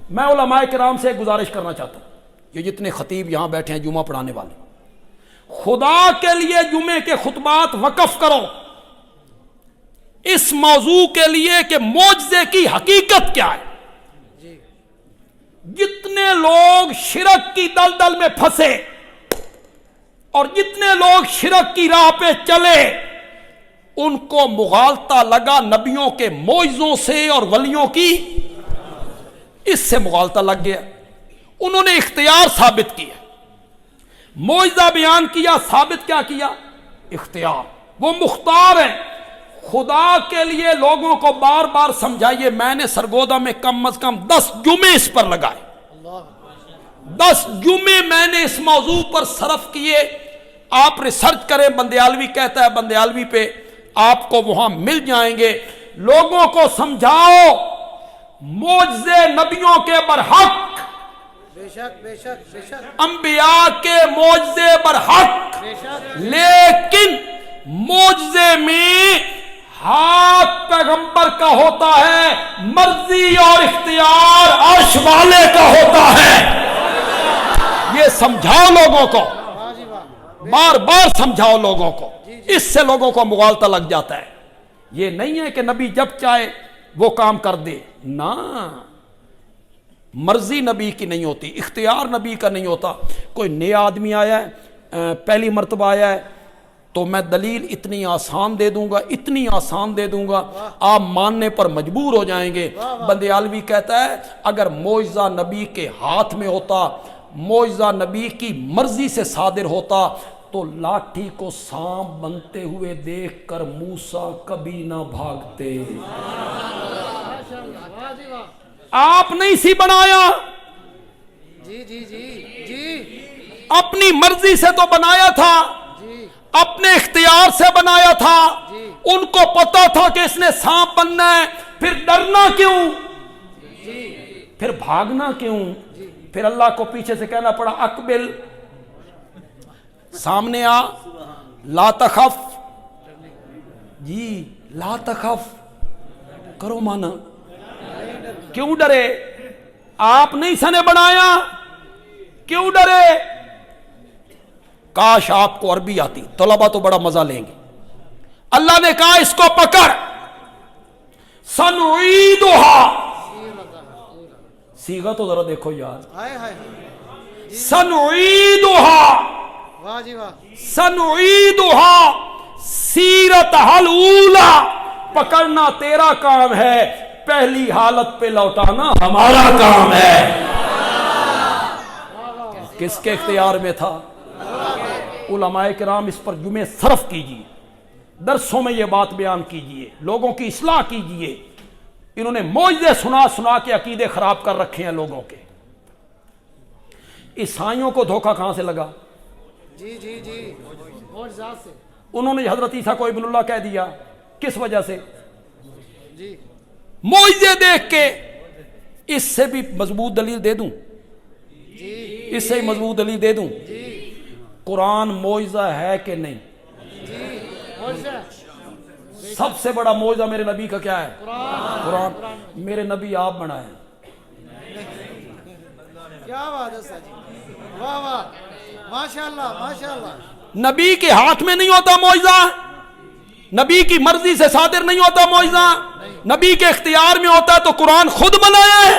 میں علماء کرام سے ایک گزارش کرنا چاہتا ہوں، یہ جتنے خطیب یہاں بیٹھے ہیں جمعہ پڑھانے والے، خدا کے لیے جمعے کے خطبات وقف کرو اس موضوع کے لیے کہ معجزے کی حقیقت کیا ہے۔ جتنے لوگ شرک کی دلدل میں پھنسے اور جتنے لوگ شرک کی راہ پہ چلے، ان کو مغالطہ لگا نبیوں کے معجزوں سے اور ولیوں کی، اس سے مغالطہ لگ گیا۔ انہوں نے اختیار ثابت کیا، معجزہ بیان کیا، ثابت کیا کیا؟ اختیار۔ وہ مختار ہیں۔ خدا کے لیے لوگوں کو بار بار سمجھائیے، میں نے سرگودا میں کم از کم 10 جمعے اس پر لگائے، 10 جمعے میں نے اس موضوع پر صرف کیے۔ آپ ریسرچ کریں، بندیالوی کہتا ہے، بندیالوی پہ آپ کو وہاں مل جائیں گے۔ لوگوں کو سمجھاؤ معجزے نبیوں کے برحق، بے شک بے شک بے شک، انبیاء کے معجزے برحق، لیکن معجزے میں ہاتھ پیغمبر کا ہوتا ہے، مرضی اور اختیار عرش والے کا ہوتا ہے۔ یہ سمجھاؤ لوگوں کو، بار بار سمجھاؤ لوگوں کو، اس سے لوگوں کو مغالطہ لگ جاتا ہے۔ یہ نہیں ہے کہ نبی جب چاہے وہ کام کر دے، نہ، مرضی نبی کی نہیں ہوتی، اختیار نبی کا نہیں ہوتا۔ کوئی نیا آدمی آیا ہے، پہلی مرتبہ آیا ہے، تو میں دلیل اتنی آسان دے دوں گا، اتنی آسان دے دوں گا، آپ ماننے پر مجبور ہو جائیں گے۔ بندیالوی کہتا ہے اگر معجزہ نبی کے ہاتھ میں ہوتا، معجزہ نبی کی مرضی سے صادر ہوتا، تو لاٹھی کو سانپ بنتے ہوئے دیکھ کر موسیٰ کبھی نہ بھاگتے۔ آپ نہیں سی بنایا، جی جی جی جی، اپنی مرضی سے تو بنایا تھا، اپنے اختیار سے بنایا تھا۔ ان کو پتا تھا کہ اس نے سانپ بننا ہے، پھر ڈرنا کیوں، پھر بھاگنا کیوں؟ پھر اللہ کو پیچھے سے کہنا پڑا اقبل، سامنے آ، لا تخف، جی لا تخف کرو مانا، کیوں ڈرے؟ آپ نہیں سنے بنایا، کیوں ڈرے؟ کاش آپ کو عربی آتی، طلبہ تو بڑا مزہ لیں گے۔ اللہ نے کہا اس کو پکڑ، سنعیدھا، سیغہ تو ذرا دیکھو یار، سنعیدھا، واہ جی واہ، سنعیدھا سیرتھا الاولی، پکڑنا تیرا کام ہے، پہلی حالت پہ لوٹانا ہمارا کام ہے۔ کس کے اختیار میں تھا؟ علماء کرام اس پر جمعے صرف کیجئے، درسوں میں یہ بات بیان کیجئے، لوگوں کی اصلاح کیجئے۔ انہوں نے معجزے سنا سنا کے عقیدے خراب کر رکھے ہیں لوگوں کے۔ عیسائیوں کو دھوکہ کہاں سے لگا؟ جی جی جی، معجزات سے۔ انہوں نے حضرت عیسیٰ کو ابن اللہ کہہ دیا، کس وجہ سے؟ جی، معجزے دیکھ کے۔ اس سے بھی مضبوط دلیل دے دوں، اس سے مضبوط دلیل دے دوں، قرآن معجزہ ہے کہ نہیں؟ سب سے بڑا معجزہ میرے نبی کا کیا ہے؟ قرآن۔ میرے نبی آپ بنائے، کیا بات ہے سر جی، واہ واہ، ماشاءاللہ ماشاءاللہ۔ نبی کے ہاتھ میں نہیں ہوتا معجزہ، نبی کی مرضی سے صادر نہیں ہوتا معجزہ، نبی کے اختیار میں ہوتا ہے تو قرآن خود بنایا ہے۔